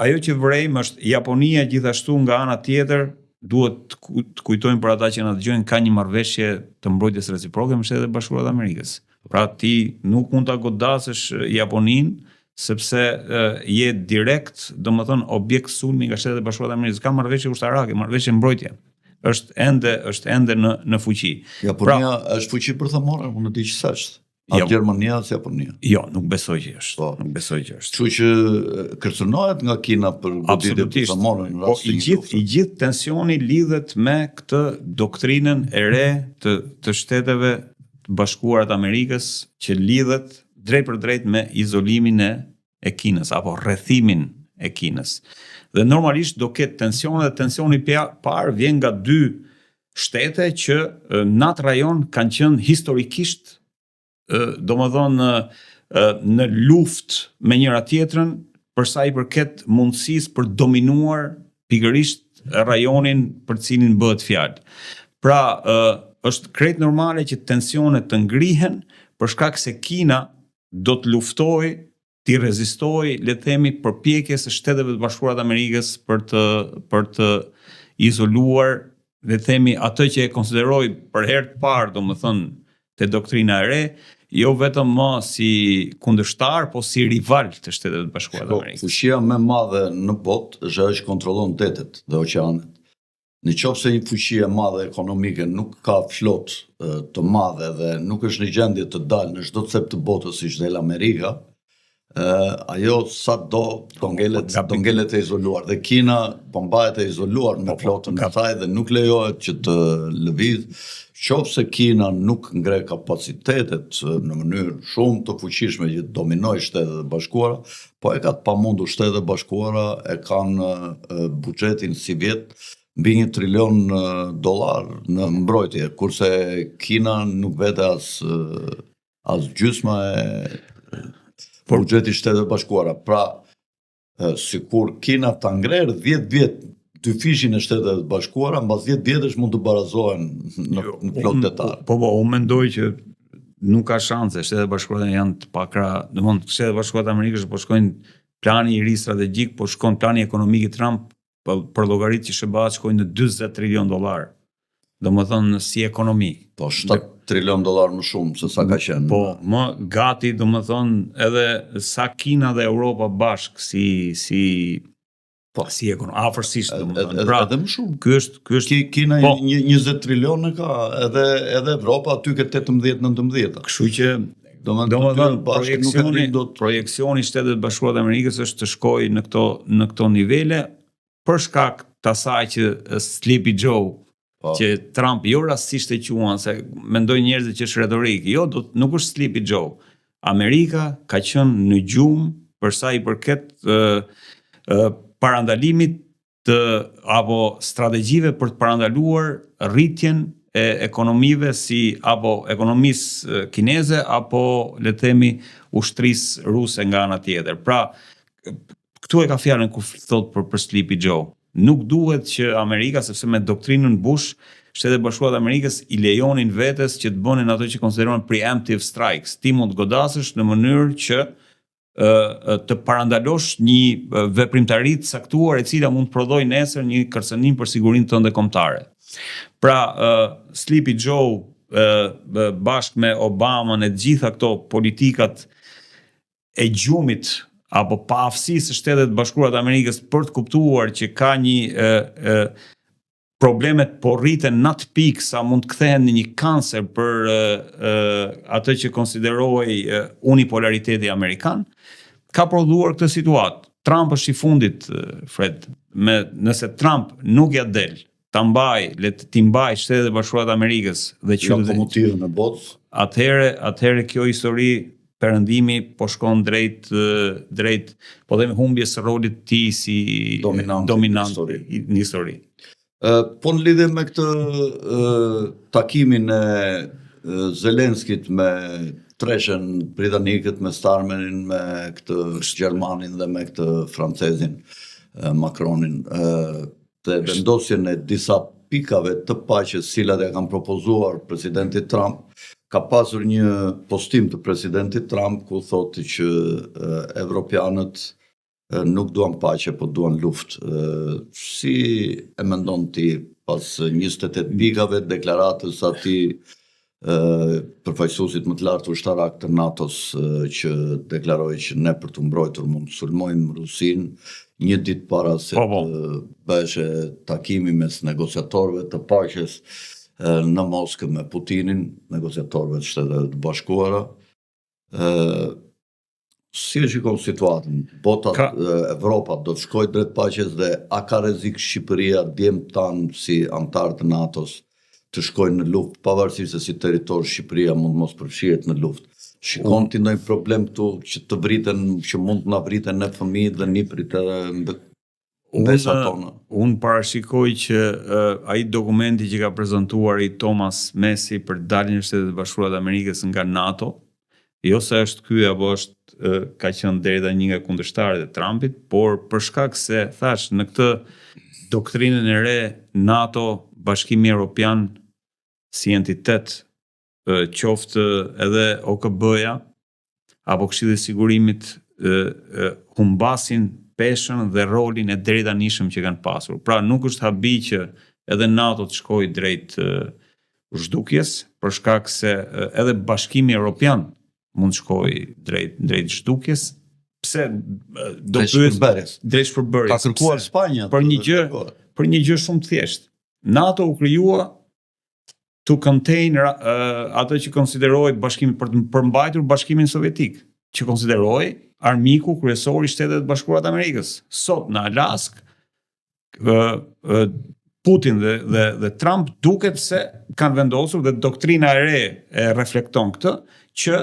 ajo që vërejmë është Japonia gjithashtu nga ana tjetër, duhet të kujtojmë për ata që na dëgjojnë, ka një marrëveshje të mbrojtjes reciproke me Shtetet Bashkuara të Amerikës. Pra ti nuk mund ta godasësh Japoninë sepse je direkt, domethënë objekt sulmi nga Shtetet Bashkuara të Amerikës. Ka marrëveshje ushtarake, marrëveshje mbrojtje. Është ende në fuqi. Japonia është fuqi përthamore, unë di që s'është. Gjermania si Japonia? Jo, nuk besoj që është. Kështu që kërcënohet nga Kina për goditje përthamore në rast të një lufte. I gjithë tensioni lidhet me këtë doktrinën e re të Shteteve të Bashkuara të Amerikës që lidhet drejt për drejt me izolimin e Kinës apo rrethimin e Kinës. Dhe normalisht do ketë tensione dhe tensioni parë vjen nga dy shtete që në atë rajon kanë qenë historikisht domethënë në luftë me njëra tjetrën për sa i përket mundësisë për dominuar pikërisht rajonin për cilin bëhet fjalë. Pra, është krejt normale që tensionet të ngrihen për shkak se Kina do të luftojë, të rezistojë, le të themi, përpjekjes së Shteteve të Bashkuara të Amerikës për të izoluar, le të themi, atë që e konsideroi për herë të parë, domethënë, te doktrina e re, jo vetëm më si kundërshtar, po si rival të Shtetet e Bashkuara të Amerikës. Fuqia më e madhe në botë është ajo që kontrollon detet dhe oqeanet. Në qoftë se një fuqi e madhe ekonomike nuk ka flot të madhe dhe nuk është në gjendje të dalë në çdo cep të botës siç del Amerika, ajo sa do ngelet e izoluar. Dhe Kina po mbahet e izoluar me flotën e saj dhe nuk lejohet që të lëvizë. Qofse Kina nuk ngre kapacitetet në mënyrë shumë të fuqishme që të dominojë Shtetet e Bashkuara, po e ka të pamundur Shtetet e Bashkuara e kanë buxhetin si vjet mbi $1 trilion në mbrojtje, kurse Kina nuk vete as gjysma e buxhetit Shtetet e Bashkuara. Pra, sikur Kina ta ngrer 10 vjet dy fishin e Shtetet e Bashkuara, mbas 10 vjetësh mund të barazohen në plot detar. Unë mendoj që nuk ka shanse. Shtetet e Bashkuara janë të pakra, domthonë Shtetet e Bashkuara të Amerikës po shkojnë plani i ri strategjik, po shkon plani ekonomik i Trump për llogaritë që shëbahet shkojnë në $40 trilion. Domethënë si ekonomi. Po $7 trilion më shumë se sa ka qenë. Po, më gati domethënë edhe sa Kina dhe Europa bashk si ekonomi, afërsisht domethënë. Pra, edhe më shumë. Ky është Kina 20 trilion ka, edhe Europa aty ke 18-19. Kështu që domethënë projeksioni i Shtetet Bashkuara të Amerikës është të shkojë në këto nivele për shkak të asaj që Sleepy Joe që Trump jo rastisht e quan, se mendojnë njerëzit që është retorik. Jo, nuk është Sleepy Joe. Amerika ka qenë në gjumë për sa i përket parandalimit apo strategjive për të parandaluar rritjen e ekonomive apo ekonomisë kineze apo le të themi ushtrisë ruse nga ana tjetër. Pra, këtu e ka fjalën kur thot për Sleepy Joe. Nuk duhet që Amerika, sepse me doktrinën Bush, Shtetet e Bashkuara të Amerikës i lejonin vetes që të bënin ato që konsiderohen preemptive strikes. Ti mund të godasësh në mënyrë që të parandalosh një veprimtari të caktuar e cila mund të prodhojë nesër një kërcënim për sigurinë tënde kombëtare. Pra, Sleepy Joe bashkë me Obama e gjitha këto politikat e gjumit apo paaftësisë së Shtetet Bashkuara të Amerikës për të kuptuar që ka një problemet po rriten në atë pikë sa mund të kthehen në një kancer për atë që konsiderohej unipolariteti amerikan. ka prodhuar këtë situatë. Trump është i fundit, Fred. Nëse Trump nuk ja del, ta ti mbaj Shtetet e Bashkuara të Amerikës dhe lokomotivën e botës, atëherë kjo histori perëndimi po shkon drejt po themi humbjes së rolit të tij si dominant në histori. Po në lidhje me këtë takimin e Zelenskit me treshen britanikët, me Starmerin, me këtë Gjermanin dhe me këtë francezin Macronin, dhe vendosjen e disa pikave të paqes cilat e kanë propozuar presidenti Trump, ka pasur një postim të presidentit Trump ku thotë që evropianët nuk duan paqe, po duan luftë. Si e mendon ti pas 28 pikave deklaratës atij përfaqësuesit më të lartë ushtarak të NATO-s që deklaroi që ne për të mbrojtur mund të sulmojmë Rusinë një ditë para se të bëheshe takimi mes negociatorëve të paqes në Moskë me Putinin, negociatorëve të Shtetet e Bashkuara. Si e shikon situatën? Evropa do të shkojë drejt paqes dhe a ka rrezik Shqipëria, djemt tanë si antar të NATO-s, të shkojnë në luftë, pavarësisht se si territor Shqipëria mund mos përfshihet në luftë? Shikon ti ndonjë problem këtu që mund të na vriten ne fëmijët dhe niprit edhe besat tona? Unë parashikoj që ai dokumenti që ka prezantuar i Thomas Messi për daljen e Shtetet e Bashkuara të Amerikës nga NATO, jo se është ky apo ka qenë deri një nga kundërshtarët e Trumpit, por për shkak se thash në këtë doktrinën e re NATO, Bashkimi Evropian si entitet, qoftë edhe OKB-ja apo Këshilli i Sigurimit humbasin peshën dhe rolin e drejtanishëm që kanë pasur. Pra nuk është habi që edhe NATO të shkojë drejt zhdukjes, për shkak se edhe Bashkimi Evropian mund të shkojë drejt zhdukjes. Pse do drejt shpërbërjes? Ka kërkuar Spanja për një gjë shumë të thjeshtë. NATO u krijua to contain ato që konsideroi bashkimin për të përmbajtur Bashkimin Sovjetik, që konsideroi armiku kryesor i Shtetet e Bashkuara të Amerikës. Sot në Alaskë Putin dhe Trump duket se kanë vendosur dhe doktrina e re e reflekton këtë, që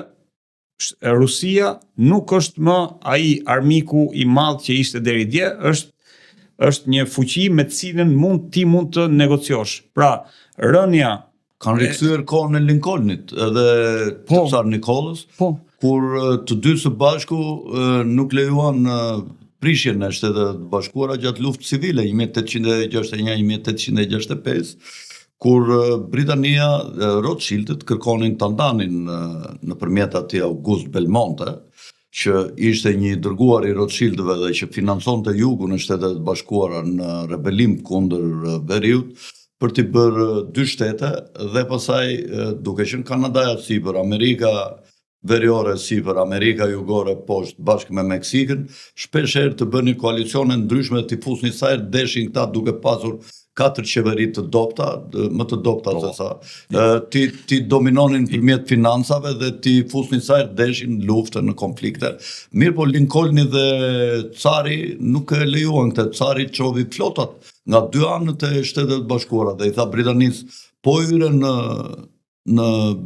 Rusia nuk është më ai armiku i madh që ishte deri dje, është një fuqi me të cilën ti mund të negociosh. Pra, rënja kanë rikthyer kohën e Lincolnit edhe Tsar Nikolës, kur të dy së bashku nuk lejuan prishjen e Shtetet e Bashkuara gjatë luftës civile 1861-1865, kur Britania, Rothschildët kërkonin ta ndanin nëpërmjet atij August Belmonte, që ishte një dërguar i Rothschildëve dhe që financonte jugun e Shtetet e Bashkuara në rebelim kundër veriut, për t'i bërë dy shtete dhe pasaj duke qenë Kanadaja sipër, Amerika veriore sipër, Amerika jugore poshtë bashkë me Meksikën, shpeshherë të bënin koalicione ndryshme, t'i fusnin sajrë, deshin këta duke pasur 4 qeveri të dopta, më të dopta se sa. Ti dominonin përmjet financave dhe ti fusnin sajrë, deshin lufte në konflikte. Mirë po Lincolni dhe cari nuk e lejuan këtë, cari çovi flotat nga dy anët e Shtetet e Bashkuara dhe i tha Britanisë, po hyre në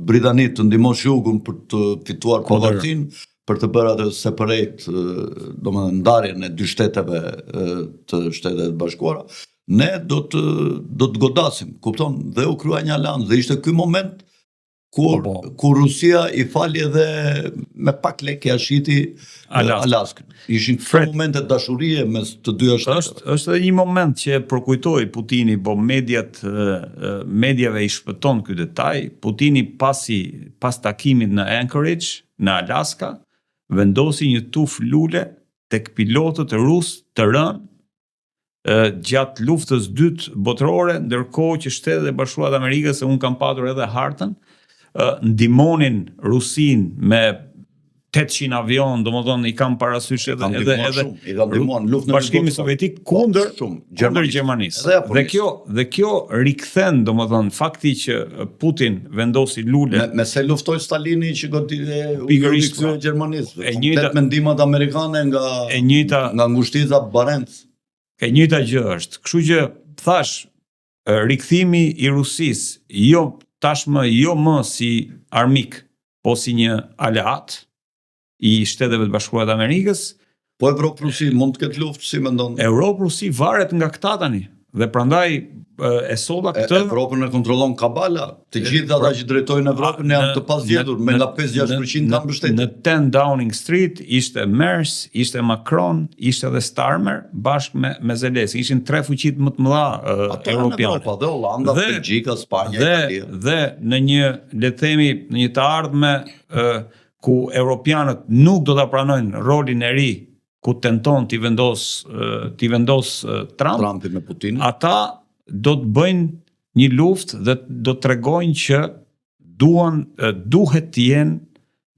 Britani të ndihmosh jugun për të fituar pavarësinë, për të bërë atë separate, domethënë ndarjen e dy shteteve të Shtetet e Bashkuara, ne do të godasim, kupton? Dhe u krya një alancë dhe ishte ky moment kur Rusia i fali edhe me pak lekë ja shiti Alaskën. Ishin momente dashurie mes të dy shteteve. Është edhe një moment që përkujtoi Putini, po mediave i shpëton ky detaj. Putini pas takimit në Anchorage, në Alaska, vendosi një tufë lule tek pilotët rusë të rënë gjatë luftës dytë botërore, ndërkohë që Shtetet e Bashkuara të Amerikës, unë kam patur edhe hartën, ndihmonin Rusin me 800 avion, domethënë i kanë parasysh edhe i kanë ndihmuar në luftën e Bashkimi Sovjetik kundër Gjermanisë. Dhe kjo rikthen, domethënë fakti që Putin vendosi lule me se luftoi Stalini që goditje pikërisht e Gjermanisë. Komplet mendimat amerikane nga ngushtica Barents. E njëjta gjë është. Kështu që thash, rikthimi i Rusisë tashmë jo më si armik, po si një aleat i Shteteve të Bashkuara të Amerikës. Po Evropë-Rusi mund të ketë luftë, si mendon? Evropë-Rusi varet nga këta tani. Dhe prandaj e solla këtë Evropën e kontrollon Kabala. Të gjithë ata që drejtojnë Evropën janë të pasgjetur, me nga 5-6% kanë mbështetje. Në 10 Downing Street ishte Merz, ishte Macron, ishte edhe Starmer bashkë me Zelensky. Ishin 3 fuqit më të mëdha europiane. Evropa dhe Holanda, Belgjika, Spanja, Italia. Dhe në një, le të themi, në një të ardhme ku europianët nuk do ta pranojnë rolin e ri ku tenton t'i vendos Trumpi me Putin. Ata do të bëjnë një luftë dhe do të tregojnë që duhet të jenë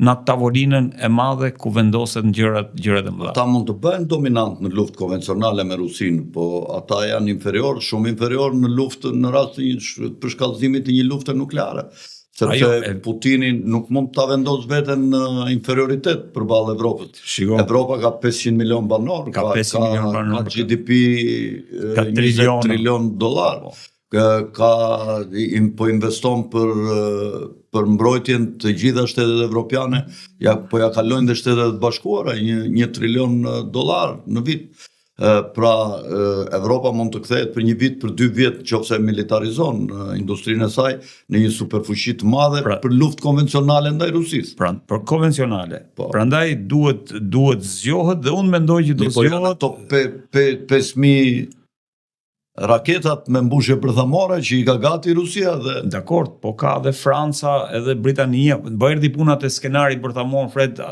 në tavolinën e madhe ku vendoset gjërat e mëdha. Ata mund të bëhen dominant në luftë konvencionale me Rusinë, po ata janë shumë inferior në luftë në rast të përshkallëzimit të një lufte nukleare. Sepse Putini nuk mund ta vendos veten në inferioritet përballë Evropës. Evropa ka 500 milion banor, ka GDP ka trilion dollar. Po investon për mbrojtjen të gjitha shtetet evropiane, po ja kalojnë dhe Shtetet Bashkuara $1 trilion në vit. Pra Evropa mund të kthehet për një vit, për 2 vjet, nëse militarizon industrinë e saj në një superfuqi të madhe për luftë konvencionale ndaj Rusisë. Pra, për konvencionale. Prandaj duhet zgjohet dhe unë mendoj që do zgjohet ato 5.000 raketat me mbushje bërthamore që i ka gati Rusia dhe dakord, po ka edhe Franca, edhe Britania, erdhi puna te skenari bërthamor, Fred.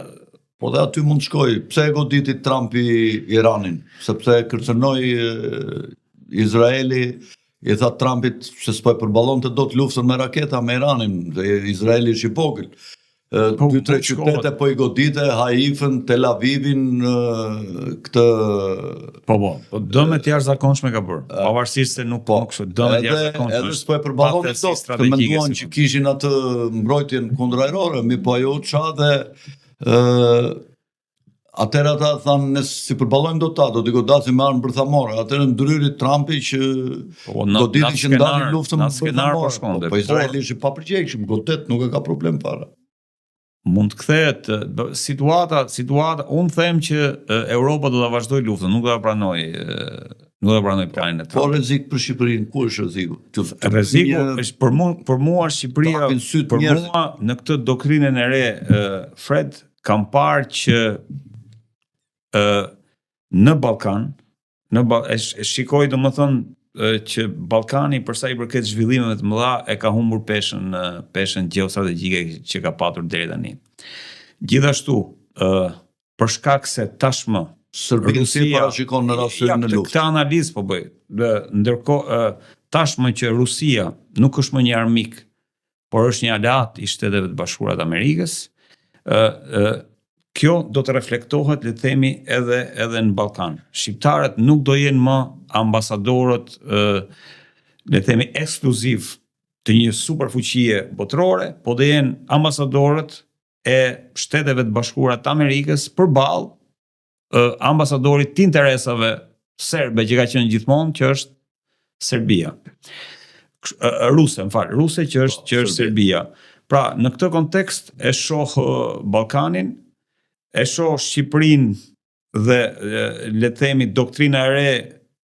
Po dhe aty mund shkoj. Pse e goditi Trumpi Iranin? Sepse kërcënoi Izraeli, i tha Trumpit se s'po e përballonte dot luftën me raketa me Iranin, dhe Izraeli është i vogël. 2-3 qytete po i godite, Haifën, Tel Avivin, këtë... Po, dëmet jashtëzakonshme ka bërë, pavarësisht se nuk kështu, dëmet jashtëzakonshme. Edhe s'po e përballonte dot, të menduan që kishin atë mbrojtjen kundërajrore, mi po ajo qa dhe atëherë ata thanë, ne si përballojmë do ta, do t'i godasim me armë bërthamore. Atëherë ndryri Trumpi që goditi që ndalin luftën me bërthamore. Po Izraeli është i papërgjegjshëm, godet, nuk e ka problem para. Mund të kthehet situata, unë them që Europa do ta vazhdoj luftën, nuk do ta pranoj planin e Trumpit. Po rrezik për Shqipërinë, ku është rreziku? Rreziku është për mua Shqipëria, për mua në këtë doktrinën e re, Fred, kam parë që në Ballkan, shikoj domethënë që Ballkani për sa i përket zhvillimeve të mëdha e ka humbur peshën gjeostrategjike që ka patur deri tani. Gjithashtu, për shkak se tashmë Serbia si parashikon në rastin në luftë. Këtë analizë po bëj. Ndërkohë tashmë që Rusia nuk është më një armik, por është një aleat i Shteteve të Bashkuara të Amerikës, kjo do të reflektohet, le të themi, edhe në Ballkan. Shqiptarët nuk do jenë më ambasadorët, le të themi, ekskluziv të një superfuqie botërore, po do jenë ambasadorët e Shteteve të Bashkuara të Amerikës përballë ambasadorit të interesave serbe që ka qenë gjithmonë, që është Serbia. Ruse që është Serbia. Pra, në këtë kontekst e shoh Ballkanin, e shoh Shqipërinë dhe le të themi doktrina e re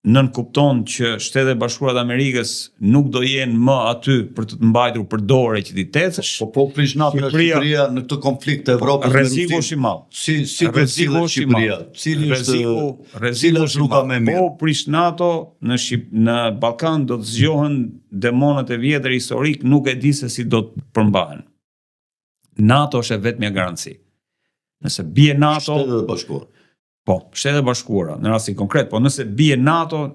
nënkupton që Shtetet e Bashkuara të Amerikës nuk do jenë më aty për të mbajtur për dorë qytetësh. Po Prishtina, Shqipëria në këtë konflikt të Evropës me Rusinë. Rreziku është i madh. Si rreziku është Shqipëria? Cili është rruga më e mirë? Po Prishtinato në Ballkan do të zgjohen demonët e vjetër historik, nuk e di se si do të përmbahen. NATO është vetmja garanci. Nëse bie NATO, Shtetet e Bashkuara. Po, Shtetet e Bashkuara, në rastin konkret, po nëse bie NATO,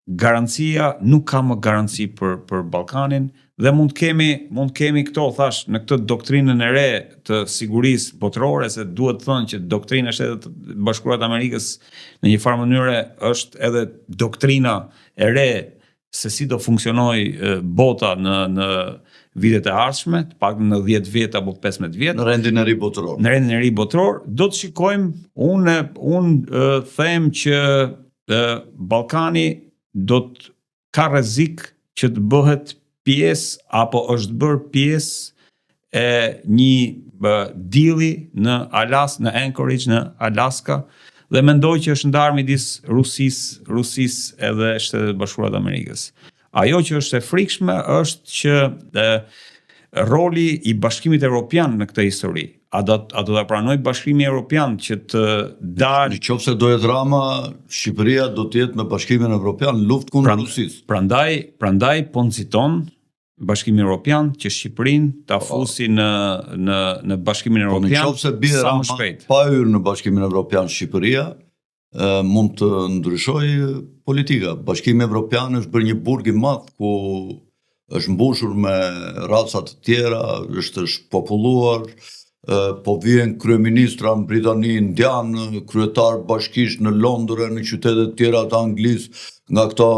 garancia nuk ka më garanci për Ballkanin dhe mund kemi këto, thash, në këtë doktrinën e re të sigurisë botërore, se duhet thënë që doktrina e Shtetit Bashkuar të Amerikës në një farë mënyre është edhe doktrina e re se si do funksionoj bota në vitet e ardhshme, të paktën në 10 vjet apo 15 vjet. Në rendin e ri botëror. Në rendin e ri botëror, do të shikojmë, unë them që Ballkani ka rrezik që të bëhet pjesë apo është bërë pjesë e një deali në Anchorage, në Alaska, dhe mendoj që është ndarë midis Rusisë edhe Shtetet Bashkuara të Amerikës. Ajo që është e frikshme është që roli i Bashkimit Evropian në këtë histori. A do ta pranoj Bashkimi Evropian që të dalë? Nëse do jetë Rama, Shqipëria do të jetë me Bashkimin Evropian luftë kundër Rusisë. Prandaj po nxiton Bashkimi Evropian që Shqipërinë ta fusi në Bashkimin Evropian sa më shpejt. Pa hyrë në Bashkimin Evropian Shqipëria mund të ndryshojë politika. Bashkimi Evropian është bërë një burg i madh ku është mbushur me raca të tjera, është shpopulluar, po vjen kryeministra në Britani indian, kryetar bashkisht në Londër, në qytetet tjera të Anglisë, nga këto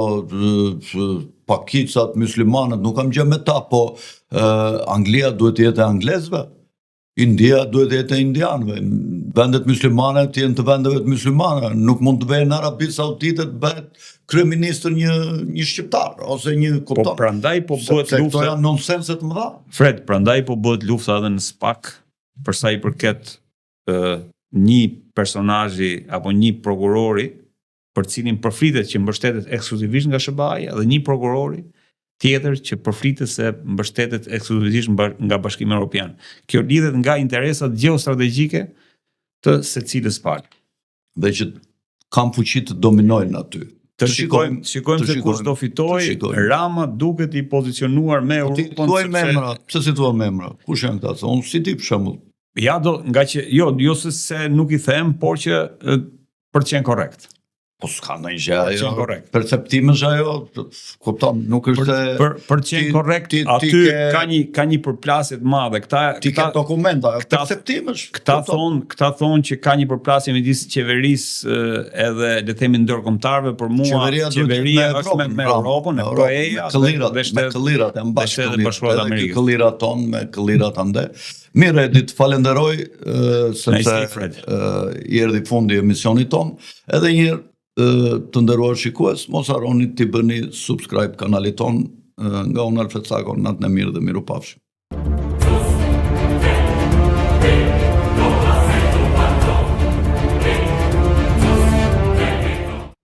pakicat muslimanët, nuk kam gjë me ta, po Anglia duhet të jetë e anglezëve, India duhet të jetë e indianëve, vendet muslimane të jenë të vendeve të muslimane, nuk mund të vejë në Arabi Saudite të bëhet kryeministër një shqiptar ose një kupton. Po prandaj po bëhet lufta. Këto janë nonsenset më dha. Fred, prandaj po bëhet lufta edhe në SPAK për sa i përket një personazhi apo një prokurori për cilin përflitet që mbështetet ekskluzivisht nga SBA-ja dhe një prokurori tjetër që përflitet se mbështetet ekskluzivisht nga Bashkimi Evropian. Kjo lidhet nga interesat gjeostrategjike të secilës palë. Dhe që kanë fuqi të dominojnë aty. Të shikojmë se kush do fitoj. Rama duket i pozicionuar me Europën. Thuaj me emra, pse si thua me emra? Kush janë këta? Unë si ti për shembull. Ja nga që jo se nuk i them, por që për të qenë korrekt. Po s'ka ndonjë gjë ajo. Perceptimesh ajo, kupton, nuk është për të qenë korrekt, aty ka një përplasje të madhe. Ti ke dokumenta, perceptimesh. Këta thonë që ka një përplasje midis qeverisë edhe le të themi ndërkombëtarëve, për mua qeveria është me Europën, me BE-ja, me këllirat e mbashkëllirat, edhe këllirat tonë me këllirat ande. Mirë, Edi, të falenderoj sepse i erdhi fundi i emisionit tonë. Edhe një herë të nderuar shikues, mos harroni të bëni subscribe kanalit ton nga unë Alfred Sako, natën e mirë dhe mirupafshim.